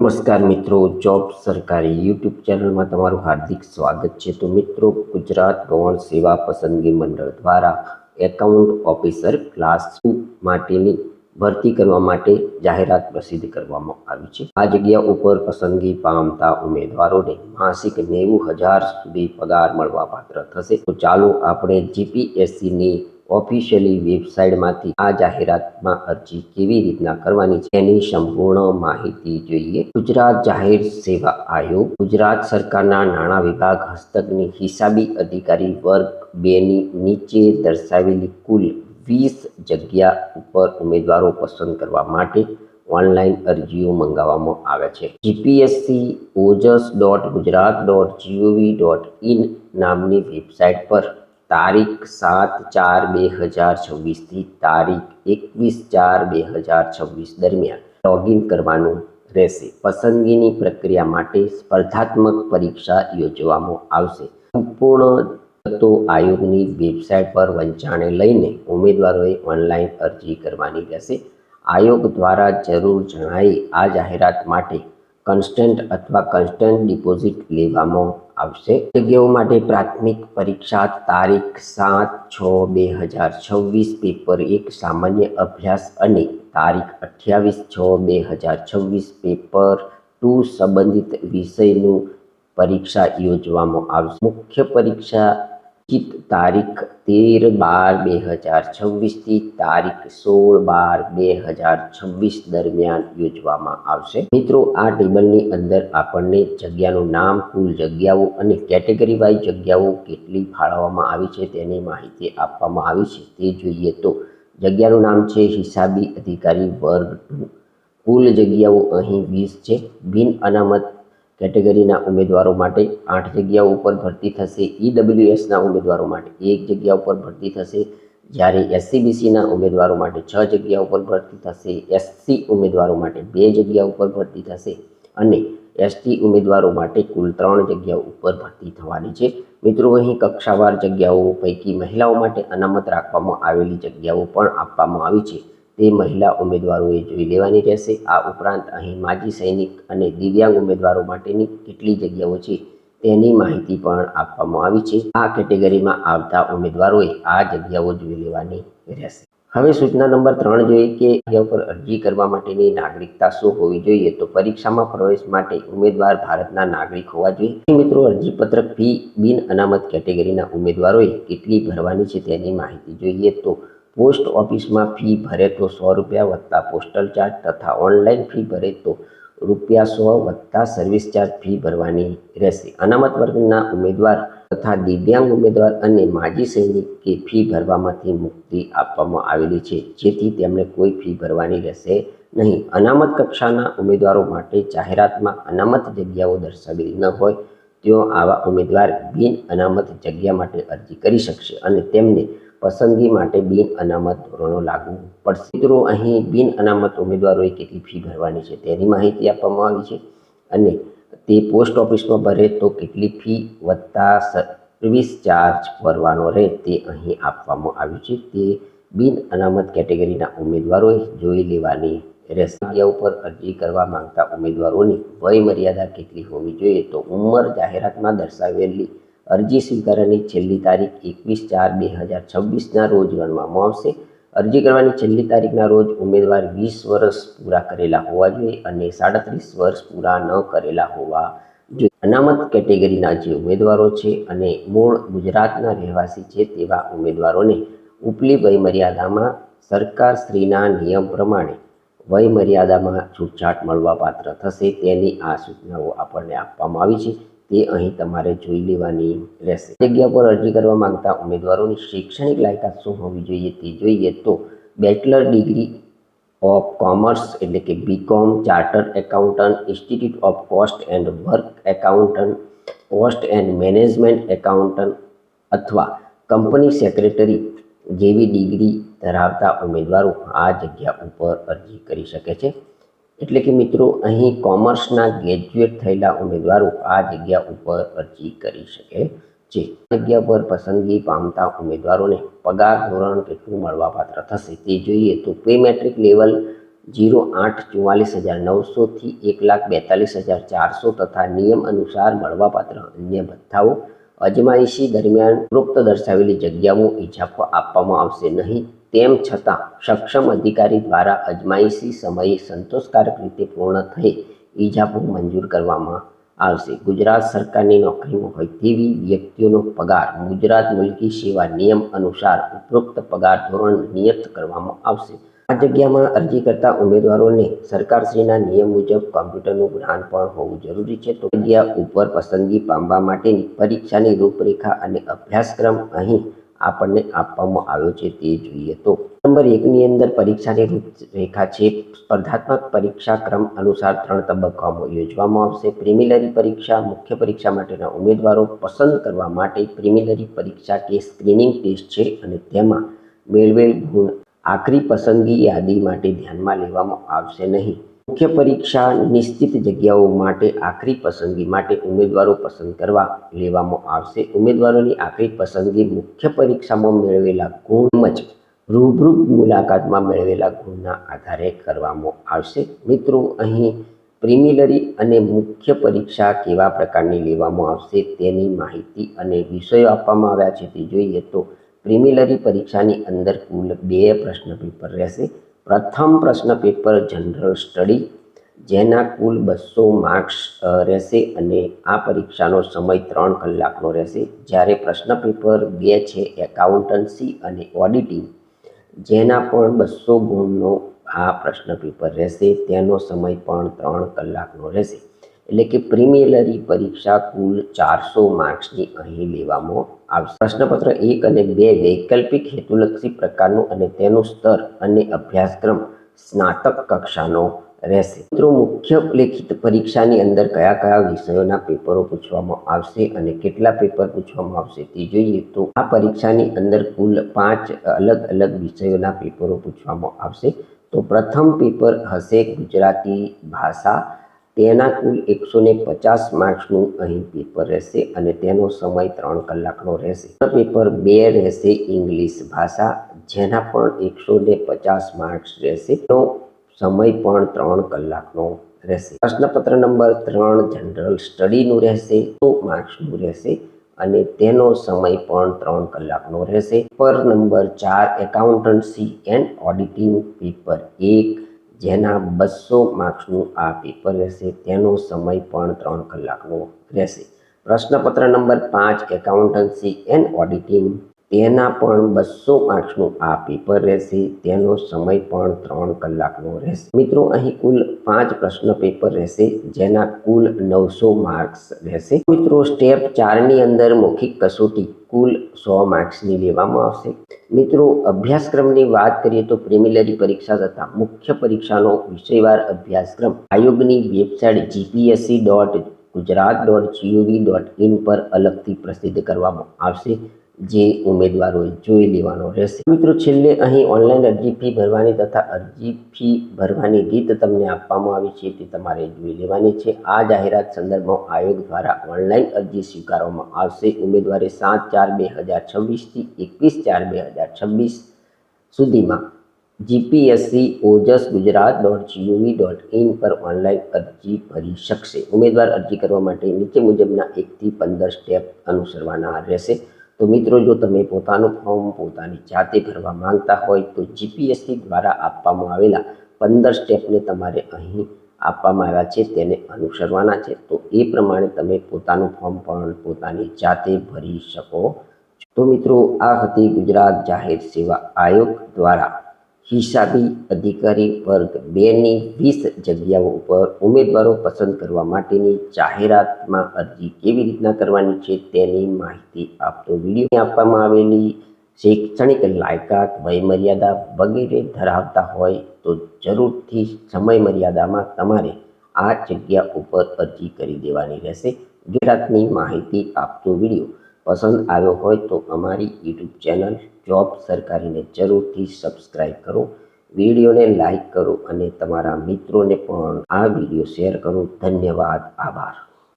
નમસ્કાર મિત્રો, જોબ સરકારી યુટ્યુબ ચેનલમાં તમારું હાર્દિક સ્વાગત છે। તો મિત્રો, ગુજરાત ગૌણ સેવા પસંદગી મંડળ દ્વારા એકાઉન્ટ ઓફિસર ક્લાસ 2 માટેની ભરતી કરવા માટે જાહેરાત પ્રસિદ્ધ કરવામાં આવી છે। આ જગ્યા ઉપર પસંદગી પામતા ઉમેદવારોને માસિક 90,000 સુધી પગાર મળવાપાત્ર થશે। તો ચાલો આપણે જીપીએસસીની ઓફિશિયલી વેબસાઇટમાંથી આ જાહેરાતમાં અરજી કેવી રીતના કરવાની છે એની સંપૂર્ણ માહિતી જોઈએ। ગુજરાત જાહેર સેવા આયોગ ગુજરાત સરકારના નાણાં વિભાગ હસ્તકની હિસાબી અધિકારી વર્ગ 2 ની નીચે દર્શાવેલી કુલ 20 જગ્યા ઉપર ઉમેદવારો પસંદ કરવા માટે ઓનલાઈન અરજીઓ મંગાવવામાં આવે છે। જીપીએસસી ojas.gujarat.gov.in નામની વેબસાઇટ પર તારીખ 7/4/2026 થી તારીખ 21/4/2026 દરમિયાન લોગિન કરવાનું રહેશે। પસંદગીની પ્રક્રિયા માટે સ્પર્ધાત્મક પરીક્ષા યોજવામાં આવશે। સંપૂર્ણ વિગતો આયોગની વેબસાઇટ પર વંચાણે લઈને ઉમેદવારોએ ઓનલાઈન અરજી કરવાની રહેશે। આયોગ દ્વારા જરૂર જણાયે આ જાહેરાત માટે કન્સ્ટન્ટ અથવા કન્સ્ટન્ટ ડિપોઝિટ લેવામાં આવશે। જગ્યાઓ માટે પ્રાથમિક પરીક્ષા તારીખ 7/6/2026 પેપર 1 સામાન્ય અભ્યાસ અને તારીખ 28/6/2026 પેપર 2 સંબંધિત વિષયનું પરીક્ષા યોજવામાં આવશે। મુખ્ય પરીક્ષા તારીખ 13/12/2026 થી તારીખ 16/12/2026 દરમિયાન યોજવામાં આવશે। મિત્રો, આ ટેબલની અંદર આપણને જગ્યાનું નામ, કુલ જગ્યાઓ અને કેટેગરી વાઇઝ જગ્યાઓ કેટલી ફાળવવામાં આવી છે તેની માહિતી આપવામાં આવી છે તે જોઈએ। તો જગ્યાનું નામ છે હિસાબી અધિકારી વર્ગ 2। કુલ જગ્યાઓ અહીં 20 છે। બિન અનામત કેટેગરીના ઉમેદવારો માટે 8 જગ્યાઓ ઉપર ભરતી થશે। ઈડબ્લ્યુએસના ઉમેદવારો માટે 1 જગ્યા ઉપર ભરતી થશે, જ્યારે એસસીબીસીના ઉમેદવારો માટે 6 જગ્યા ઉપર ભરતી થશે। એસસી ઉમેદવારો માટે 2 જગ્યા ઉપર ભરતી થશે અને એસટી ઉમેદવારો માટે કુલ 3 જગ્યાઓ ઉપર ભરતી થવાની છે। મિત્રો, અહીં કક્ષાવાર જગ્યાઓ પૈકી મહિલાઓ માટે અનામત રાખવામાં આવેલી જગ્યાઓ પણ આપવામાં આવી છે, તે મહિલા ઉમેદવારોએ જોઈ લેવાની રહેશે। આ ઉપરાંત અહીં માજી સૈનિક અને દિવ્યાંગ ઉમેદવારો માટેની કેટલી જગ્યાઓ છે તેની માહિતી પણ આપવામાં આવી છે। આ કેટેગરીમાં આવતા ઉમેદવારોએ આ જગ્યાઓ જોઈ લેવાની રહેશે। હવે સૂચના નંબર 3 જોઈએ કે જગ્યા ઉપર અરજી કરવા માટેની નાગરિકતા શું હોવી જોઈએ। તો પરીક્ષામાં પ્રવેશ માટે ઉમેદવાર ભારતના નાગરિક હોવા જોઈએ। મિત્રો, અરજીપત્રક ફી બિન અનામત કેટેગરીના ઉમેદવારોએ કેટલી ભરવાની છે તેની માહિતી જોઈએ। તો પોસ્ટ ઓફિસમાં ફી ભરે તો ₹100 વત્તા પોસ્ટલ ચાર્જ તથા ઓનલાઈન ફી ભરે તો ₹100 વત્તા સર્વિસ ચાર્જ ફી ભરવાની રહેશે। અનામત વર્ગના ઉમેદવાર તથા દિવ્યાંગ ઉમેદવાર અને માજી સૈનિકે ફી ભરવામાંથી મુક્તિ આપવામાં આવેલી છે, જેથી તેમણે કોઈ ફી ભરવાની રહેશે નહીં। અનામત કક્ષાના ઉમેદવારો માટે જાહેરાતમાં અનામત જગ્યાઓ દર્શાવેલી ન હોય તેઓ આવા ઉમેદવાર બિન અનામત જગ્યા માટે અરજી કરી શકશે અને તેમને પસંદગી માટે બિન અનામત ધોરણો લાગુ પડશે। મિત્રો, અહીં બિન અનામત ઉમેદવારોએ કેટલી ફી ભરવાની છે તેની માહિતી આપવામાં આવી છે અને તે પોસ્ટ ઓફિસમાં ભરે તો કેટલી ફી વત્તા સર્વિસ ચાર્જ ભરવાનો રહે તે અહીં આપવામાં આવ્યું છે, તે બિન અનામત કેટેગરીના ઉમેદવારોએ જોઈ લેવાની રહેશે। જગ્યા ઉપર અરજી કરવા માંગતા ઉમેદવારોની વય મર્યાદા કેટલી હોવી જોઈએ। તો ઉંમર જાહેરાતમાં દર્શાવેલી અરજી સ્વીકારવાની છેલ્લી તારીખ 21/4/2026ના રોજ ગણવામાં આવશે। અરજી કરવાની છેલ્લી તારીખના રોજ ઉમેદવાર 20 વર્ષ પૂરા કરેલા હોવા જોઈએ અને 37 વર્ષ પૂરા ન કરેલા હોવા જોઈએ। અનામત કેટેગરીના જે ઉમેદવારો છે અને મૂળ ગુજરાતના રહેવાસી છે તેવા ઉમેદવારોને ઉપલી વયમર્યાદામાં સરકારશ્રીના નિયમ પ્રમાણે વયમર્યાદામાં છૂટછાટ મળવાપાત્ર થશે। તેની આ સૂચનાઓ આપણને આપવામાં આવી છે, તે અહીં તમારે જોઈ લેવાની રહેશે। જગ્યા પર અરજી કરવા માંગતા ઉમેદવારોની શૈક્ષણિક લાયકાત શું હોવી જોઈએ તે જોઈએ। તો બેચલર ડિગ્રી ઓફ કોમર્સ એટલે કે BCom, chartered accountant, institute of cost and work accountant, cost and management accountant અથવા કંપની સેક્રેટરી જેવી ડિગ્રી ધરાવતા ઉમેદવારો આ જગ્યા ઉપર અરજી કરી શકે છે। એટલે કે મિત્રો, અહીં કોમર્સના ગ્રેજ્યુએટ થયેલા ઉમેદવારો આ જગ્યા ઉપર અરજી કરી શકે છે। જગ્યા પર પસંદગી પામતા ઉમેદવારોને પગાર ધોરણ કેટલું મળવાપાત્ર થશે તે જોઈએ। તો પે મેટ્રિક લેવલ 08,44,900 થી 1,42,400 તથા નિયમ અનુસાર મળવાપાત્ર અન્ય ભથ્થાઓ અજમાયશી દરમિયાન ઉપરોક્ત દર્શાવેલી જગ્યાઓ ઇજાફો આપવામાં આવશે નહીં. તેમ છતાં સક્ષમ અધિકારી દ્વારા અજમાયશી સમયે સંતોષકારક રીતે પૂર્ણ થયે ઇજાફો મંજૂર કરવામાં આવશે. ગુજરાત સરકારની નોકરીમાં હોય તેવી વ્યક્તિઓનો પગાર ગુજરાત મુલકી સેવા નિયમ અનુસાર ઉપરોક્ત પગાર ધોરણ નિયત કરવામાં આવશે. આ જગ્યામાં અરજી કરતા ઉમેદવારોને સરકારશ્રીના નિયમ મુજબ કોમ્પ્યુટરનું જ્ઞાન પણ હોવું જરૂરી છે. તો જગ્યા ઉપર પસંદગી પામવા માટેની પરીક્ષાની રૂપરેખા અને અભ્યાસક્રમ અહીં આપણને આપવામાં આવ્યો છે તે જોઈએ. તો નંબર 1ની અંદર પરીક્ષાની રૂપરેખા છે. સ્પર્ધાત્મક પરીક્ષા ક્રમ અનુસાર 3 તબક્કામાં યોજવામાં આવશે. પ્રિલિમિનરી પરીક્ષા મુખ્ય પરીક્ષા માટેના ઉમેદવારો પસંદ કરવા માટે પ્રિલિમિનરી પરીક્ષા કે સ્ક્રીનિંગ ટેસ્ટ છે અને તેમાં મેળવેલ ગુણ આખરી પસંદગી યાદી માટે ધ્યાનમાં લેવામાં આવશે નહીં. મુખ્ય પરીક્ષા નિશ્ચિત જગ્યાઓ માટે આખરી પસંદગી માટે ઉમેદવારો પસંદ કરવા લેવામાં આવશે. ઉમેદવારોની આખરી પસંદગી મુખ્ય પરીક્ષામાં મેળવેલા ગુણ તેમજ રૂબરૂ મુલાકાતમાં મેળવેલા ગુણના આધારે કરવામાં આવશે. મિત્રો, અહીં પ્રિલિમિનરી અને મુખ્ય પરીક્ષા કેવા પ્રકારની લેવામાં આવશે તેની માહિતી અને વિષયો આપવામાં આવ્યા છે તે જોઈએ. તો પ્રિલિમિનરી પરીક્ષાની અંદર કુલ 2 પ્રશ્ન પેપર રહેશે. પ્રથમ પ્રશ્ન પેપર જનરલ સ્ટડી, જેના કુલ 200 માર્ક્સ રહેશે અને આ પરીક્ષાનો સમય 3 કલાકનો રહેશે. જ્યારે પ્રશ્ન પેપર 2 છે એકાઉન્ટન્સી અને ઓડિટિંગ, જેના પણ 200 ગુણનો આ પ્રશ્ન પેપર રહેશે. તેનો સમય પણ 3 કલાકનો રહેશે. એટલે કે પ્રિલિમિનરી પરીક્ષા કુલ 400 માર્ક્સની અહીં લેવામાં આવશે. પ્રશ્નપત્ર 1 અને 2 વૈકલ્પિક હેતુલક્ષી પ્રકારનું અને તેનું સ્તર અને અભ્યાસક્રમ સ્નાતક કક્ષાનો રહેશે. મિત્રો, મુખ્ય લેખિત પરીક્ષાની અંદર કયા કયા વિષયોના પેપરો પૂછવામાં આવશે અને કેટલા પેપર પૂછવામાં આવશે તે જોઈએ. તો આ પરીક્ષાની અંદર કુલ 5 અલગ અલગ વિષયોના પેપરો પૂછવામાં આવશે. તો પ્રથમ પેપર હશે ગુજરાતી ભાષા. તેના કુલ 150 માર્ક્સનું અહીં પેપર રહેશે અને તેનો સમય 3 કલાકનો રહેશે. પેપર 2 રહેશે ઇંગ્લિશ ભાષા, જેના પણ 150 માર્ક્સ રહેશે. તેનો સમય પણ 3 કલાકનો રહેશે. પ્રશ્નપત્ર નંબર 3 જનરલ સ્ટડીનું રહેશે, 100 માર્ક્સનું રહેશે અને તેનો સમય પણ 3 કલાકનો રહેશે. Paper number 4 accountancy and auditing paper 1, જેના 200 માર્ક્સનું આ પેપર રહેશે. તેનો સમય પણ 3 કલાકનો રહેશે. પ્રશ્નપત્ર નંબર 5 એકાઉન્ટન્સી એન્ડ ઓડિટિંગ, તેના પણ 200 માર્ક્સનું આ પેપર રહેશે. તેનો સમય પણ 3 કલાકનો રહેશે. મિત્રો, અહીં કુલ 5 પ્રશ્ન પેપર રહેશે, જેના કુલ 900 માર્ક્સ રહેશે. મિત્રો, સ્ટેપ 4ની અંદર મૌખિક કસોટી કુલ 100 માર્ક્સની લેવામાં આવશે. મિત્રો, અભ્યાસક્રમની વાત કરીએ તો પ્રિલિમિનરી પરીક્ષા તથા મુખ્ય પરીક્ષાનો વિષયવાર અભ્યાસક્રમ આયોગની વેબસાઇટ gpsc.gujarat.gov.in પર અલગથી પ્રસિદ્ધ કરવામાં આવશે, જે ઉમેદવારોએ જોઈ લેવાનો રહેશે. મિત્રો, છેલ્લે અહીં ઓનલાઈન અરજી ફી ભરવાની તથા અરજી ફી ભરવાની રીત તમને આપવામાં આવી છે તે તમારે જોઈ લેવાની છે. આ જાહેરાત સંદર્ભમાં આયોગ દ્વારા ઓનલાઈન અરજી સ્વીકારવામાં આવશે. ઉમેદવારે 7/4/2026 થી 21/4/2026 સુધીમાં gpsc.gujarat.gov.in પર ઓનલાઈન અરજી ભરી શકશે. ઉમેદવાર અરજી કરવા માટે નીચે મુજબના 1 થી 15 સ્ટેપ અનુસરવાના રહેશે. તો મિત્રો, જો તમે પોતાનું ફોર્મ પોતાની જાતે ભરવા માંગતા હોય તો જીપીએસસી દ્વારા આપવામાં આવેલા 15 સ્ટેપને તમારે અહીં આપવામાં આવ્યા છે તેને અનુસરવાના છે. તો એ પ્રમાણે તમે પોતાનું ફોર્મ પણ પોતાની જાતે ભરી શકો છો. તો મિત્રો, આ હતી ગુજરાત જાહેર સેવા આયોગ દ્વારા હિસાબી અધિકારી વર્ગ 2ની 20 જગ્યાઓ ઉપર ઉમેદવારો પસંદ કરવા માટેની જાહેરાતમાં અરજી કેવી રીતના કરવાની છે તેની માહિતી આપતો વિડીયો આપવામાં આવેલી શૈક્ષણિક લાયકાત, વયમર્યાદા વગેરે ધરાવતા હોય તો જરૂરથી સમય મર્યાદામાં તમારે આ જગ્યા ઉપર અરજી કરી દેવાની રહેશે. ગુજરાતની માહિતી આપતો વિડીયો પસંદ આવ્યો હોય તો અમારી યુટ્યુબ ચેનલ જોબ સરકારીને જરૂરથી સબસ્ક્રાઈબ કરો, વિડીયોને લાઈક કરો અને તમારા મિત્રોને પણ આ વિડીયો શેર કરો. ધન્યવાદ, આભાર.